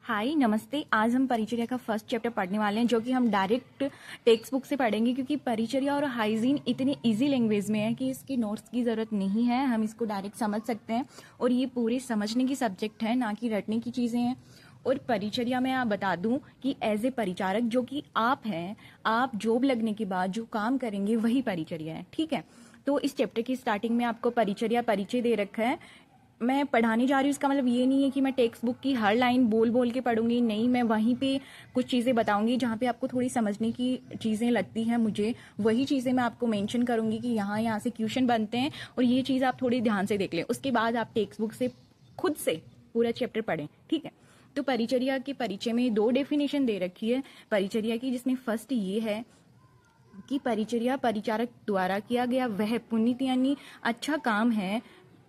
हाय नमस्ते। आज हम परिचर्या का फर्स्ट चैप्टर पढ़ने वाले हैं, जो कि हम डायरेक्ट टेक्स्ट बुक से पढ़ेंगे, क्योंकि परिचर्या और हाइजीन इतनी इजी लैंग्वेज में है कि इसकी नोट्स की ज़रूरत नहीं है। हम इसको डायरेक्ट समझ सकते हैं और ये पूरे समझने की सब्जेक्ट है, ना कि रटने की चीज़ें हैं। और परिचर्या में आप बता दूं कि एज ए परिचारक जो कि आप हैं, आप जॉब लगने के बाद जो काम करेंगे वही परिचर्या है। ठीक है, तो इस चैप्टर की स्टार्टिंग में आपको परिचर्या परिचय दे रखा है। मैं पढ़ाने जा रही हूँ, इसका मतलब ये नहीं है कि मैं टेक्स्ट बुक की हर लाइन बोल बोल के पढ़ूंगी। नहीं, मैं वहीं पे कुछ चीज़ें बताऊंगी जहाँ पे आपको थोड़ी समझने की चीज़ें लगती हैं मुझे, वही चीज़ें मैं आपको मेंशन करूंगी कि यहाँ से क्वेश्चन बनते हैं और ये चीज़ आप थोड़ी ध्यान से देख लें। उसके बाद आप टेक्स्ट बुक से खुद से पूरा चैप्टर पढ़ें। ठीक है, तो परिचर्या के परिचय में 2 डेफिनेशन दे रखी है परिचर्या की, जिसमें फर्स्ट ये है कि परिचर्या परिचारक द्वारा किया गया वह पुनीत यानी अच्छा काम है,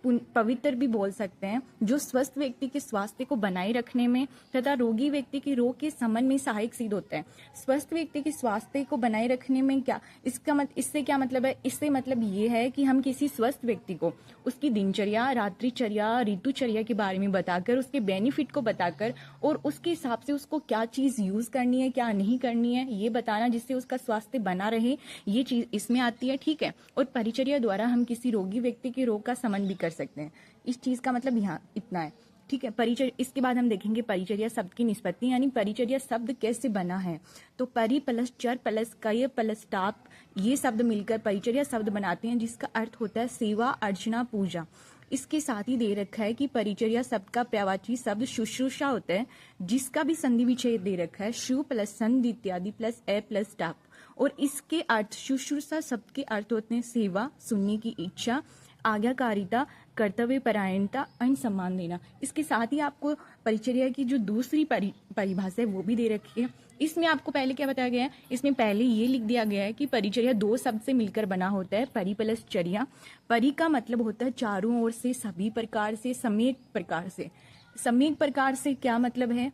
पवित्र भी बोल सकते हैं, जो स्वस्थ व्यक्ति के स्वास्थ्य को बनाए रखने में तथा रोगी व्यक्ति के रोग के समन में सहायक सिद्ध होता है। स्वस्थ व्यक्ति के स्वास्थ्य को बनाए रखने में क्या इससे क्या मतलब है? इससे मतलब ये है कि हम किसी स्वस्थ व्यक्ति को उसकी दिनचर्या, रात्रिचर्या, ऋतुचर्या के बारे में बताकर, उसके बेनिफिट को बताकर और उसके हिसाब से उसको क्या चीज़ यूज करनी है, क्या नहीं करनी है, ये बताना, जिससे उसका स्वास्थ्य बना रहे, ये चीज़ इसमें आती है। ठीक है, और परिचर्या द्वारा हम किसी रोगी व्यक्ति के रोग का समन भी सकते हैं। इस चीज का मतलब यहाँ इतना है। ठीक है, परिचर्या। इसके बाद हम देखेंगे परिचर्या शब्द की निष्पत्ति, यानी परिचर्या शब्द कैसे बना है। तो परि प्लस चर प्लस कय प्लस टाप, ये शब्द मिलकर परिचर्या शब्द बनाते हैं, जिसका अर्थ होता है सेवा, अर्चना, पूजा। इसके साथ ही दे रखा है कि परिचर्या शब्द का पर्यायवाची शब्द शुश्रूषा होता है, जिसका भी संधि विच्छेद दे रखा है, शु प्लस संधि इत्यादि प्लस ए प्लस टाप। और इसके अर्थ, शुश्रूषा शब्द के अर्थ होते हैं सेवा, सुनने की इच्छा, आज्ञाकारिता, कर्तव्य परायणता, अन्य सम्मान देना। इसके साथ ही आपको परिचर्या की जो दूसरी परिभाषा है वो भी दे रखी है। इसमें आपको पहले क्या बताया गया है? इसमें पहले ये लिख दिया गया है कि परिचर्या 2 शब्द से मिलकर बना होता है, परि प्लस चर्या। परि का मतलब होता है चारों ओर से, सभी प्रकार से, सम्यक प्रकार से। सम्यक प्रकार से क्या मतलब है?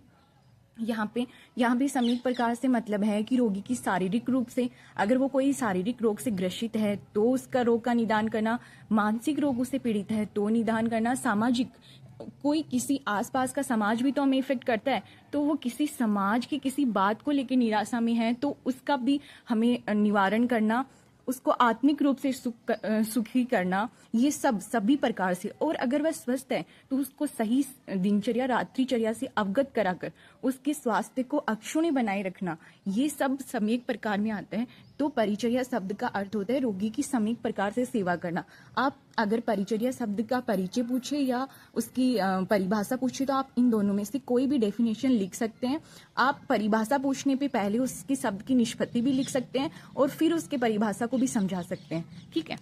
यहाँ पे सम्यक प्रकार से मतलब है कि रोगी की शारीरिक रूप से, अगर वो कोई शारीरिक रोग से ग्रसित है तो उसका रोग का निदान करना, मानसिक रोगों से पीड़ित है तो निदान करना, सामाजिक, कोई किसी आसपास का समाज भी तो हमें इफेक्ट करता है, तो वो किसी समाज की किसी बात को लेकर निराशा में है तो उसका भी हमें निवारण करना, उसको आत्मिक रूप से सुखी करना, ये सब सभी प्रकार से। और अगर वह स्वस्थ है तो उसको सही दिनचर्या, रात्रिचर्या से अवगत कराकर उसके स्वास्थ्य को अक्षुण्य बनाए रखना, ये सब सम्यक प्रकार में आता है। तो परिचर्या शब्द का अर्थ होता है रोगी की सम्यक प्रकार से सेवा करना। आप अगर परिचर्या शब्द का परिचय पूछे या उसकी परिभाषा पूछे तो आप इन दोनों में से कोई भी डेफिनेशन लिख सकते हैं। आप परिभाषा पूछने पे पहले उसके शब्द की निष्पत्ति भी लिख सकते हैं और फिर उसके परिभाषा को भी समझा सकते हैं। ठीक है,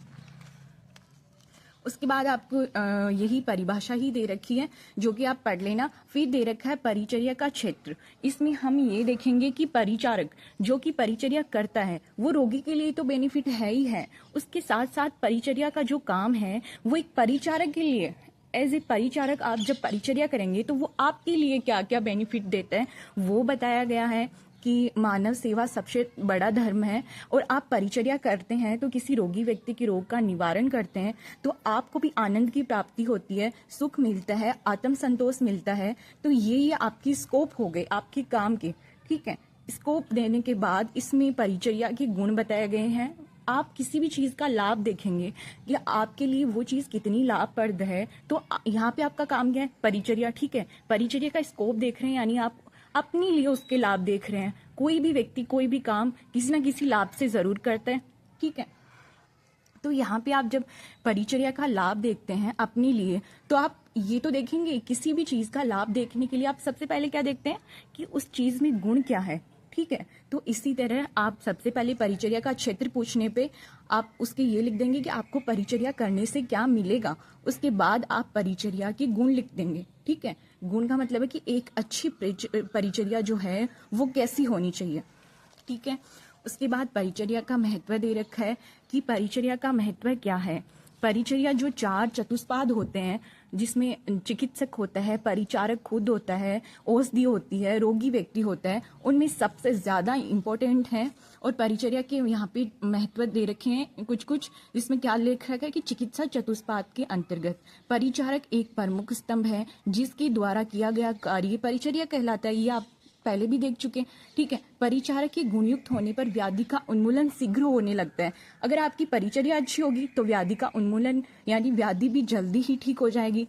उसके बाद आपको यही परिभाषा ही दे रखी है जो कि आप पढ़ लेना। फिर दे रखा है परिचर्या का क्षेत्र। इसमें हम ये देखेंगे कि परिचारक जो कि परिचर्या करता है वो रोगी के लिए तो बेनिफिट है ही है, उसके साथ साथ परिचर्या का जो काम है वो एक परिचारक के लिए, एज ए परिचारक आप जब परिचर्या करेंगे तो वो आपके लिए क्या क्या बेनिफिट देता है वो बताया गया है कि मानव सेवा सबसे बड़ा धर्म है। और आप परिचर्या करते हैं तो किसी रोगी व्यक्ति के रोग का निवारण करते हैं तो आपको भी आनंद की प्राप्ति होती है, सुख मिलता है, आत्म संतोष मिलता है। तो ये आपकी स्कोप हो गए आपके काम के। ठीक है, स्कोप देने के बाद इसमें परिचर्या के गुण बताए गए हैं। आप किसी भी चीज का लाभ देखेंगे कि आपके लिए वो चीज कितनी लाभप्रद है, तो यहाँ पे आपका काम क्या है? परिचर्या। ठीक है, परिचर्या का स्कोप देख रहे हैं, यानी आप अपने लिए उसके लाभ देख रहे हैं। कोई भी व्यक्ति कोई भी काम किसी ना किसी लाभ से जरूर करता है। ठीक है, तो यहाँ पे आप जब परिचर्या का लाभ देखते हैं अपने लिए तो आप ये तो देखेंगे, किसी भी चीज का लाभ देखने के लिए आप सबसे पहले क्या देखते हैं कि उस चीज में गुण क्या है। ठीक है, तो इसी तरह आप सबसे पहले परिचर्या का क्षेत्र पूछने पे आप उसके ये लिख देंगे कि आपको परिचर्या करने से क्या मिलेगा। उसके बाद आप परिचर्या के गुण लिख देंगे। ठीक है, गुण का मतलब है कि एक अच्छी परिचर्या जो है वो कैसी होनी चाहिए। ठीक है, उसके बाद परिचर्या का महत्व दे रखा है कि परिचर्या का महत्व क्या है। परिचर्या जो 4 चतुष्पाद होते हैं, जिसमें चिकित्सक होता है, परिचारक खुद होता है, औषधि होती है, रोगी व्यक्ति होता है, उनमें सबसे ज़्यादा इम्पोर्टेंट है। और परिचर्या के यहाँ पे महत्व दे रखे हैं कुछ कुछ, जिसमें क्या लिखा है कि चिकित्सा चतुष्पाद के अंतर्गत परिचारक एक प्रमुख स्तंभ है जिसके द्वारा किया गया कार्य परिचर्या कहलाता है। ये आप पहले भी देख चुके हैं, ठीक है। परिचारक के गुणयुक्त होने पर व्याधि का उन्मूलन शीघ्र होने लगता है। अगर आपकी परिचर्या अच्छी होगी तो व्याधि का उन्मूलन यानी व्याधि भी जल्दी ही ठीक हो जाएगी।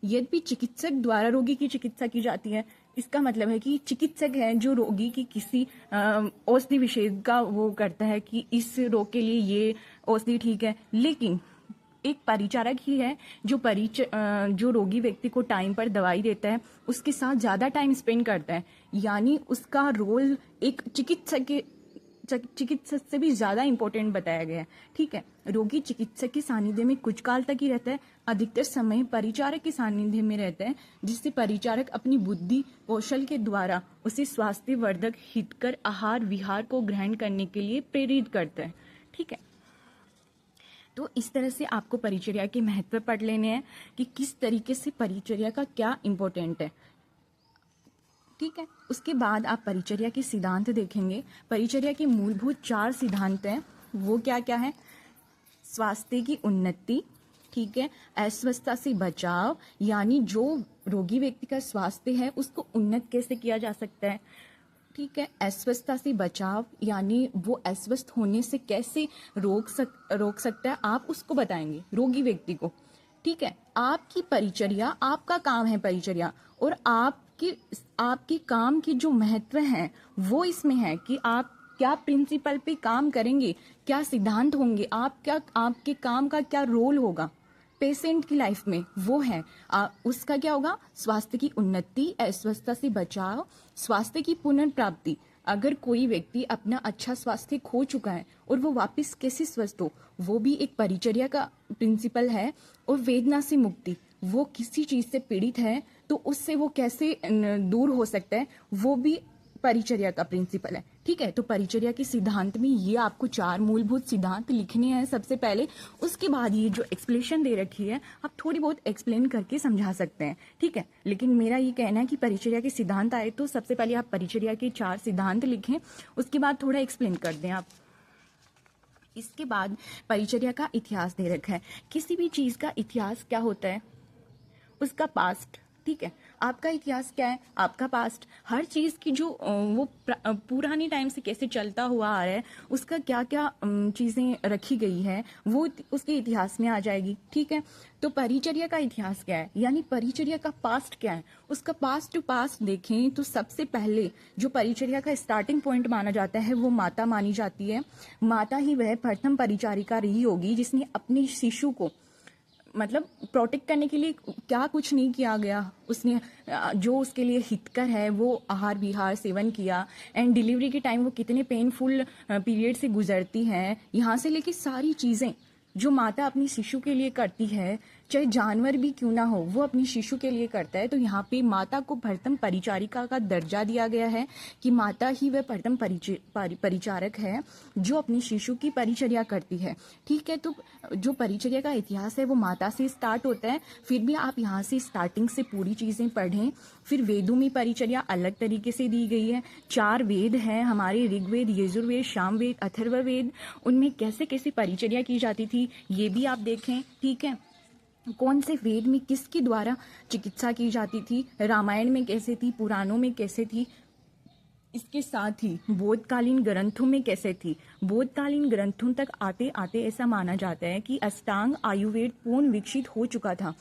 यद्यपि चिकित्सक द्वारा रोगी की चिकित्सा की जाती है, इसका मतलब है कि चिकित्सक है जो रोगी की किसी औषधि विशेष का वो करता है कि इस रोग के लिए ये औषधि ठीक है, लेकिन एक परिचारक ही है जो रोगी व्यक्ति को टाइम पर दवाई देता है, उसके साथ ज़्यादा टाइम स्पेंड करता है, यानी उसका रोल एक चिकित्सक से भी ज़्यादा इम्पोर्टेंट बताया गया है, ठीक है। रोगी चिकित्सक के सानिध्य में कुछ काल तक ही रहता है, अधिकतर समय परिचारक के सानिध्य में रहता है, जिससे परिचारक अपनी बुद्धि कौशल के द्वारा उसे स्वास्थ्यवर्धक हितकर आहार विहार को ग्रहण करने के लिए प्रेरित करता है, ठीक है। तो इस तरह से आपको परिचर्या के महत्व पढ़ लेने हैं कि किस तरीके से परिचर्या का क्या इम्पोर्टेंट है, ठीक है। उसके बाद आप परिचर्या के सिद्धांत देखेंगे। परिचर्या के मूलभूत 4 सिद्धांत हैं, वो क्या क्या है? स्वास्थ्य की उन्नति, ठीक है, अस्वस्थता से बचाव, यानी जो रोगी व्यक्ति का स्वास्थ्य है उसको उन्नत कैसे किया जा सकता है, ठीक है। अस्वस्थता से बचाव यानी वो अस्वस्थ होने से कैसे रोक सकता है, आप उसको बताएंगे रोगी व्यक्ति को, ठीक है। आपकी परिचर्या, आपका काम है परिचर्या, और आपके काम के जो महत्व हैं वो इसमें है कि आप क्या प्रिंसिपल पे काम करेंगे, क्या सिद्धांत होंगे, आपके काम का क्या रोल होगा पेशेंट की लाइफ में, वो है उसका क्या होगा? स्वास्थ्य की उन्नति, अस्वस्थता से बचाव, स्वास्थ्य की पुनर्प्राप्ति। अगर कोई व्यक्ति अपना अच्छा स्वास्थ्य खो चुका है और वो वापस कैसे स्वस्थ हो, वो भी एक परिचर्या का प्रिंसिपल है। और वेदना से मुक्ति, वो किसी चीज से पीड़ित है तो उससे वो कैसे दूर हो सकता है, वो भी परिचर्या का प्रिंसिपल है, ठीक है। तो परिचर्या के सिद्धांत में ये आपको 4 मूलभूत सिद्धांत लिखने हैं सबसे पहले। उसके बाद ये जो एक्सप्लेनेशन दे रखी है आप थोड़ी बहुत एक्सप्लेन करके समझा सकते हैं, ठीक है। लेकिन मेरा ये कहना है कि परिचर्या के सिद्धांत आए तो सबसे पहले आप परिचर्या के 4 सिद्धांत लिखें, उसके बाद थोड़ा एक्सप्लेन कर दें आप। इसके बाद परिचर्या का इतिहास दे रखा है। किसी भी चीज का इतिहास क्या होता है? उसका पास्ट, ठीक है। आपका इतिहास क्या है? आपका पास्ट। हर चीज की जो वो पुरानी टाइम से कैसे चलता हुआ आ रहा है, उसका क्या क्या चीजें रखी गई है, वो उसके इतिहास में आ जाएगी, ठीक है। तो परिचर्या का इतिहास क्या है, यानी परिचर्या का पास्ट क्या है, उसका पास्ट टू पास्ट देखें तो सबसे पहले जो परिचर्या का स्टार्टिंग पॉइंट माना जाता है वो माता मानी जाती है। माता ही वह प्रथम परिचारिका रही होगी जिसने अपने शिशु को मतलब प्रोटेक्ट करने के लिए क्या कुछ नहीं किया गया, उसने जो उसके लिए हितकर है वो आहार विहार सेवन किया। एंड डिलीवरी के टाइम वो कितने पेनफुल पीरियड से गुजरती हैं, यहाँ से लेके सारी चीज़ें जो माता अपनी शिशु के लिए करती है, चाहे जानवर भी क्यों ना हो वो अपनी शिशु के लिए करता है। तो यहाँ पे माता को प्रथम परिचारिका का दर्जा दिया गया है कि माता ही वह प्रथम परिचारक है जो अपनी शिशु की परिचर्या करती है, ठीक है। तो जो परिचर्या का इतिहास है वो माता से स्टार्ट होता है। फिर भी आप यहाँ से स्टार्टिंग से पूरी चीज़ें पढ़ें। फिर वेदों में परिचर्या अलग तरीके से दी गई है। 4 वेद हैं हमारे, ऋग्वेद, यजुर्वेद, सामवेद, अथर्ववेद। उनमें कैसे कैसे परिचर्या की जाती थी ये भी आप देखें, ठीक है। कौन से वेद में किसके द्वारा चिकित्सा की जाती थी, रामायण में कैसे थी, पुराणों में कैसे थी, इसके साथ ही बोधकालीन ग्रंथों में कैसे थी। बोधकालीन ग्रंथों तक आते आते ऐसा माना जाता है कि अष्टांग आयुर्वेद पूर्ण विकसित हो चुका था।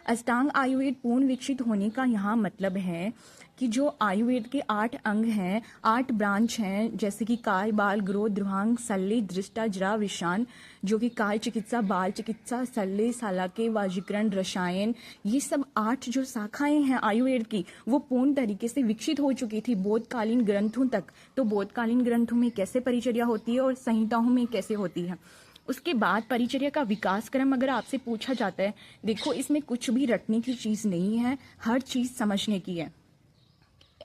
अष्टांग आयुर्वेद पूर्ण विकसित होने का यहाँ मतलब है कि जो आयुर्वेद के 8 अंग हैं, 8 ब्रांच हैं, जैसे कि काय, बाल, ग्रोथ, द्रुहांग, शल्य, दृष्टा, जरा, विषाण, जो कि काय चिकित्सा, बाल चिकित्सा, शल्य, शालाके, वाजीकरण, रसायन, ये सब 8 जो शाखाएं हैं आयुर्वेद की वो पूर्ण तरीके से विकसित हो चुकी थी बोधकालीन ग्रंथों तक। तो बोधकालीन ग्रंथों में कैसे परिचर्या होती है और संहिताओं में कैसे होती है। उसके बाद परिचर्या का विकास क्रम अगर आपसे पूछा जाता है, देखो इसमें कुछ भी रटने की चीज़ नहीं है, हर चीज़ समझने की है।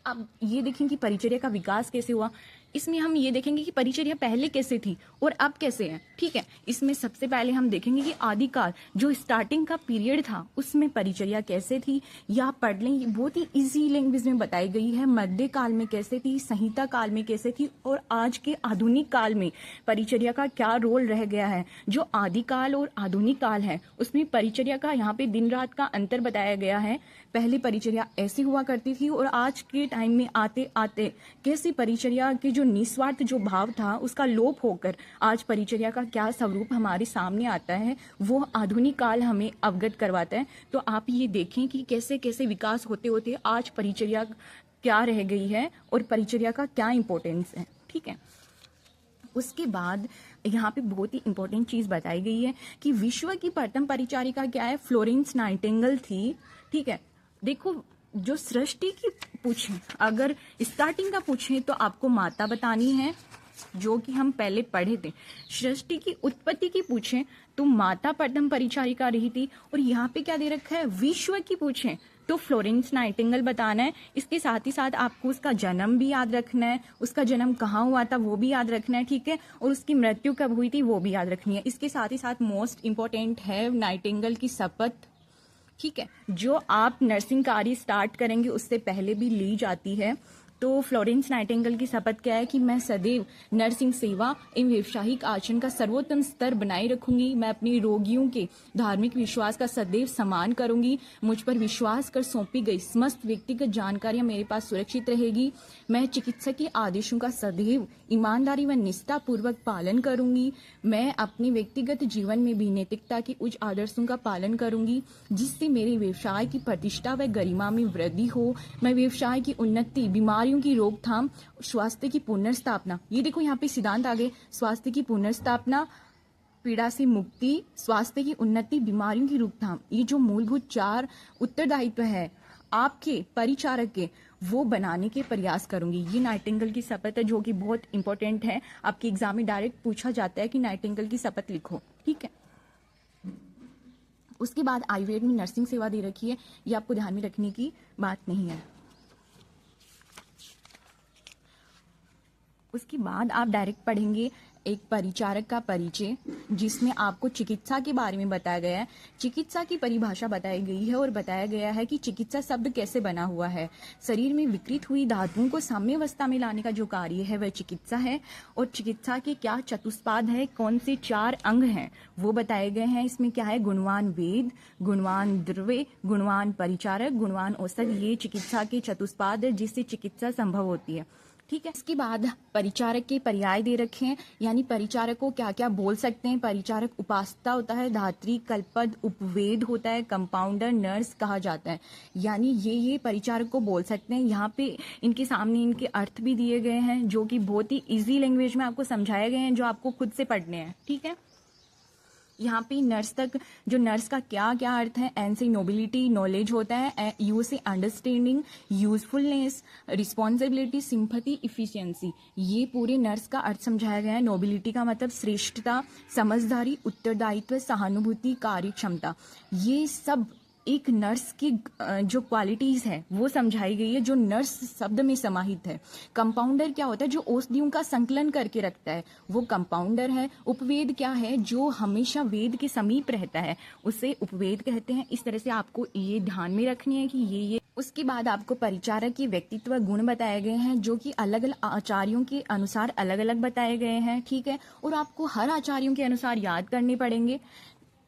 अब ये देखें कि परिचर्या का विकास कैसे हुआ, इसमें हम ये देखेंगे कि परिचर्या पहले कैसे थी और अब कैसे है। ठीक है, इसमें सबसे पहले हम देखेंगे कि आदिकाल जो स्टार्टिंग का पीरियड था उसमें परिचर्या कैसे थी, या आप पढ़ लें, ये बहुत ही इजी लैंग्वेज में बताई गई है। मध्यकाल में कैसे थी, संहिता काल में कैसे थी, और आज के आधुनिक काल में परिचर्या का क्या रोल रह गया है। जो आदिकाल और आधुनिक काल है उसमें परिचर्या का यहाँ पे दिन रात का अंतर बताया गया है। पहले परिचर्या ऐसी हुआ करती थी और आज के टाइम में आते आते कैसी परिचर्या के जो निस्वार्थ जो भाव था उसका लोप होकर आज परिचर्या का क्या स्वरूप हमारे सामने आता है, वो आधुनिक काल हमें अवगत करवाता है। तो आप ये देखें कि कैसे कैसे विकास होते होते आज परिचर्या क्या रह गई है और परिचर्या का क्या इंपॉर्टेंस है। ठीक है, उसके बाद यहाँ पे बहुत ही इंपॉर्टेंट चीज बताई गई है कि विश्व की प्रथम परिचारिका क्या है, फ्लोरेंस नाइटिंगेल थी। ठीक है, देखो जो सृष्टि की पूछें, अगर स्टार्टिंग का पूछें तो आपको माता बतानी है, जो कि हम पहले पढ़े थे। सृष्टि की उत्पत्ति की पूछें तो माता प्रथम परिचारिका रही थी। और यहाँ पे क्या दे रखा है, विश्व की पूछें तो फ्लोरेंस नाइटिंगेल बताना है। इसके साथ ही साथ आपको उसका जन्म भी याद रखना है, उसका जन्म कहाँ हुआ था वो भी याद रखना है। ठीक है, और उसकी मृत्यु कब हुई थी वो भी याद रखनी है। इसके साथ ही साथ मोस्ट इंपॉर्टेंट है नाइटिंगेल की शपथ। ठीक है, जो आप नर्सिंग कार्य स्टार्ट करेंगे उससे पहले भी ली जाती है। तो फ्लोरेंस नाइटिंगेल की शपथ क्या है कि मैं सदैव नर्सिंग सेवा एवं व्यावसायिक आचरण का सर्वोत्तम स्तर बनाए रखूंगी। मैं अपने रोगियों के धार्मिक विश्वास का सदैव सम्मान करूंगी। मुझ पर विश्वास कर सौंपी गई समस्त व्यक्तिगत जानकारियां मेरे पास सुरक्षित रहेगी। मैं चिकित्सक के आदेशों का सदैव ईमानदारी व निष्ठा पूर्वक पालन करूंगी। मैं अपने व्यक्तिगत जीवन में भी नैतिकता के उच्च आदर्शों का पालन करूंगी, जिससे मेरे व्यवसाय की प्रतिष्ठा व गरिमा में वृद्धि हो। मैं व्यवसाय की उन्नति, बीमारियों की रोकथाम, स्वास्थ्य की पुनर्स्थापना, ये देखो यहाँ पे सिद्धांत आगे, स्वास्थ्य की पुनर्स्थापना, पीड़ा से मुक्ति, स्वास्थ्य की उन्नति, बीमारियों की रोकथाम, ये जो मूलभूत 4 उत्तरदायित्व है आपके परिचारक के, वो बनाने के प्रयास करूंगी। ये नाइटिंगेल की शपथ है जो कि बहुत इंपॉर्टेंट है। आपके एग्जाम में डायरेक्ट पूछा जाता है कि नाइटिंगेल की शपथ लिखो। ठीक है, उसके बाद आयुर्वेद में नर्सिंग सेवा दे रखी है, ये आपको ध्यान में रखने की बात नहीं है। उसके बाद आप डायरेक्ट पढ़ेंगे एक परिचारक का परिचय, जिसमें आपको चिकित्सा के बारे में बताया गया है। चिकित्सा की परिभाषा बताई गई है और बताया गया है कि चिकित्सा शब्द कैसे बना हुआ है। शरीर में विकृत हुई धातुओं को साम्यावस्था में लाने का जो कार्य है वह चिकित्सा है। और चिकित्सा के क्या चतुष्पाद है, कौन से 4 अंग हैं वो बताए गए हैं। इसमें क्या है, गुणवान वेद, गुणवान द्रव्य, गुणवान परिचारक, गुणवान औषध, ये चिकित्सा के चतुष्पाद है जिससे चिकित्सा संभव होती है। ठीक है, इसके बाद परिचारक के पर्याय दे रखे हैं, यानी परिचारक को क्या क्या बोल सकते हैं। परिचारक उपासता होता है, धात्री, कल्पद, उपवेद होता है, कंपाउंडर, नर्स कहा जाता है। यानी ये परिचारक को बोल सकते हैं। यहाँ पे इनके सामने इनके अर्थ भी दिए गए हैं जो कि बहुत ही इजी लैंग्वेज में आपको समझाए गए हैं, जो आपको खुद से पढ़ने हैं। ठीक है, यहाँ पे नर्स तक, जो नर्स का क्या क्या अर्थ है, एन से नोबिलिटी, नॉलेज होता है, यू से understanding, usefulness, responsibility, sympathy, efficiency, ये पूरे नर्स का अर्थ समझाया गया है। नोबिलिटी का मतलब श्रेष्ठता, समझदारी, उत्तरदायित्व, सहानुभूति, कार्यक्षमता, ये सब एक नर्स की जो क्वालिटीज है वो समझाई गई है, जो नर्स शब्द में समाहित है। कंपाउंडर क्या होता है, जो औषधियों का संकलन करके रखता है, वो कंपाउंडर है। उपवेद क्या है, जो हमेशा वेद के समीप रहता है, उसे उपवेद कहते हैं। इस तरह से आपको ये ध्यान में रखनी है कि ये उसके बाद आपको परिचारक के व्यक्तित्व गुण बताए गए हैं, जो कि अलग अलग आचार्यों के अनुसार अलग अलग बताए गए हैं। ठीक है, और आपको हर आचार्यों के अनुसार याद करने पड़ेंगे।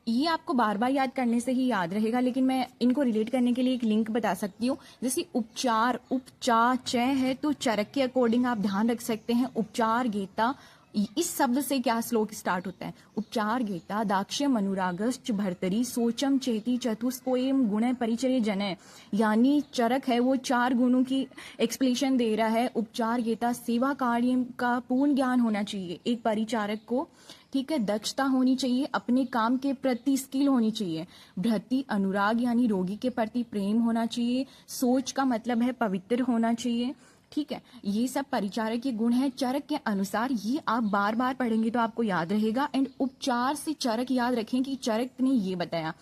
ये आपको बार बार याद करने से ही याद रहेगा, लेकिन मैं इनको रिलेट करने के लिए एक लिंक बता सकती हूँ। जैसे उपचार, उपचा चय है, तो चरक के अकॉर्डिंग आप ध्यान रख सकते हैं। उपचार गेता, इस शब्द से क्या श्लोक स्टार्ट होता है, उपचार गेता, दाक्ष्यम अनुरागश्च भर्तरी, सोचम चेती चतुष्कोयम गुण परिचय जनय, यानी चरक है वो 4 गुणों की एक्सप्लेनेशन दे रहा है। उपचार गेता, सेवा कार्य का पूर्ण ज्ञान होना चाहिए एक परिचारक को। ठीक है, दक्षता होनी चाहिए, अपने काम के प्रति स्किल होनी चाहिए। भृति, अनुराग यानी रोगी के प्रति प्रेम होना चाहिए। सोच का मतलब है पवित्र होना चाहिए। ठीक है, ये सब परिचारक के गुण हैं चरक के अनुसार। ये आप बार बार पढ़ेंगे तो आपको याद रहेगा। एंड उपचार से चरक याद रखें कि चरक ने ये बताया।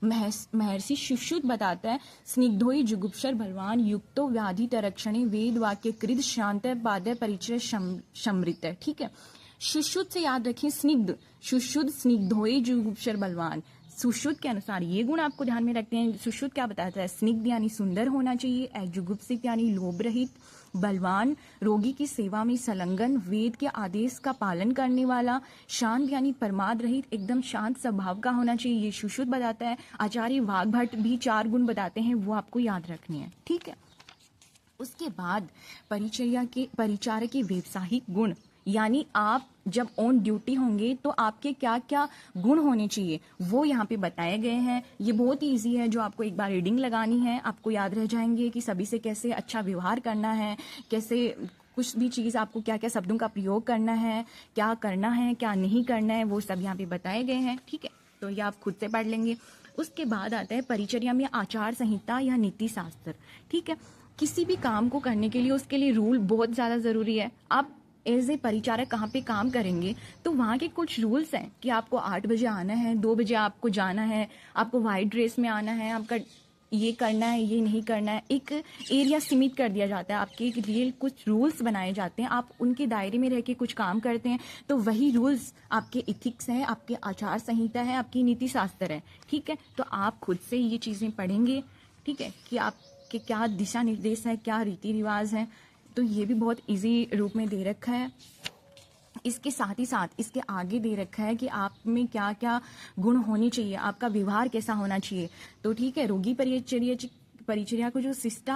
महर्षि सुश्रुत बताता है स्निग्धोई जुगुप्सर बलवान युक्तो व्याधि तरक्षणे वेद वाक्य कृत शांत पादय परिचय समृत है। ठीक है, सुश्रुत से याद रखिए स्निग्ध, सुश्रुत स्निग्धोई जुगुप्सर बलवान। सुश्रुत के अनुसार ये गुण आपको ध्यान में रखते हैं। सुश्रुत क्या बताता है? स्निग्ध यानी सुंदर होना चाहिए, जुगुप्सित यानी लोभ रहित, बलवान रोगी की सेवा में संलग्न, वेद के आदेश का पालन करने वाला, शांत यानी प्रमाद रहित, एकदम शांत स्वभाव का होना चाहिए, ये सुश्रुत बताता है। आचार्य वाग्भट भी 4 गुण बताते हैं, वो आपको याद रखने हैं। ठीक है, उसके बाद परिचारक के व्यवसायिक गुण, यानी आप जब ऑन ड्यूटी होंगे तो आपके क्या क्या गुण होने चाहिए वो यहाँ पे बताए गए हैं। ये बहुत ही ईजी है, जो आपको एक बार रीडिंग लगानी है आपको याद रह जाएंगे कि सभी से कैसे अच्छा व्यवहार करना है, कैसे कुछ भी चीज़ आपको क्या क्या शब्दों का प्रयोग करना है, क्या करना है क्या नहीं करना है, वो सब यहाँ पे बताए गए हैं। ठीक है, तो ये आप खुद से पढ़ लेंगे। उसके बाद आता है परिचर्या में आचार संहिता या नीति शास्त्र। ठीक है, किसी भी काम को करने के लिए उसके लिए रूल बहुत ज़्यादा ज़रूरी है। आप एज ए परिचारक कहाँ पे काम करेंगे तो वहाँ के कुछ रूल्स हैं कि आपको 8 बजे आना है, 2 बजे आपको जाना है, आपको वाइट ड्रेस में आना है, आपका ये करना है, ये नहीं करना है। एक एरिया सीमित कर दिया जाता है, आपके एक रियल कुछ रूल्स बनाए जाते हैं, आप उनके दायरे में रह के कुछ काम करते हैं तो वही रूल्स आपके इथिक्स हैं, आपके आचार संहिता है, आपकी नीति शास्त्र है। ठीक है, तो आप खुद से ये चीज़ें पढ़ेंगे। ठीक है, कि आपके क्या दिशा निर्देश है, क्या रीति रिवाज है, तो ये भी बहुत इजी रूप में दे रखा है। इसके साथ ही साथ इसके आगे दे रखा है कि आप में क्या क्या गुण होने चाहिए, आपका व्यवहार कैसा होना चाहिए। तो ठीक है, रोगी परिचर्या को जो शिष्ट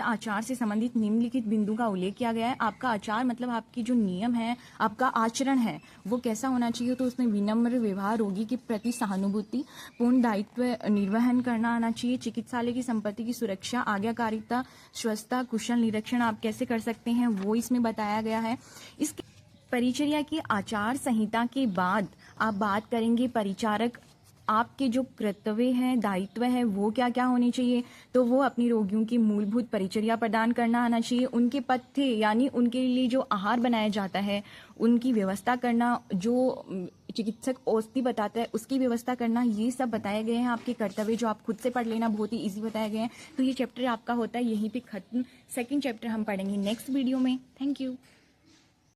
आचार से संबंधित निम्नलिखित बिंदु का उल्लेख किया गया है। आपका आचार मतलब आपकी जो नियम है, आपका आचरण है वो कैसा होना चाहिए, तो उसमें विनम्र व्यवहार, रोगी के प्रति सहानुभूति, पूर्ण दायित्व निर्वहन करना आना चाहिए, चिकित्सालय की संपत्ति की सुरक्षा, आज्ञाकारिता, स्वच्छता, कुशल निरीक्षण आप कैसे कर सकते हैं वो इसमें बताया गया है। इसके परिचर्या की आचार संहिता के बाद आप बात करेंगे परिचारक आपके जो कर्तव्य हैं, दायित्व है वो क्या क्या होने चाहिए। तो वो अपनी रोगियों की मूलभूत परिचर्या प्रदान करना आना चाहिए, उनके पथ्य यानी उनके लिए जो आहार बनाया जाता है उनकी व्यवस्था करना, जो चिकित्सक औषधि बताता है उसकी व्यवस्था करना, ये सब बताए गए हैं आपके कर्तव्य, जो आप खुद से पढ़ लेना, बहुत ही इजी बताए गए हैं। तो ये चैप्टर आपका होता है यहीं पे खत्म। सेकंड चैप्टर हम पढ़ेंगे नेक्स्ट वीडियो में। Thank you.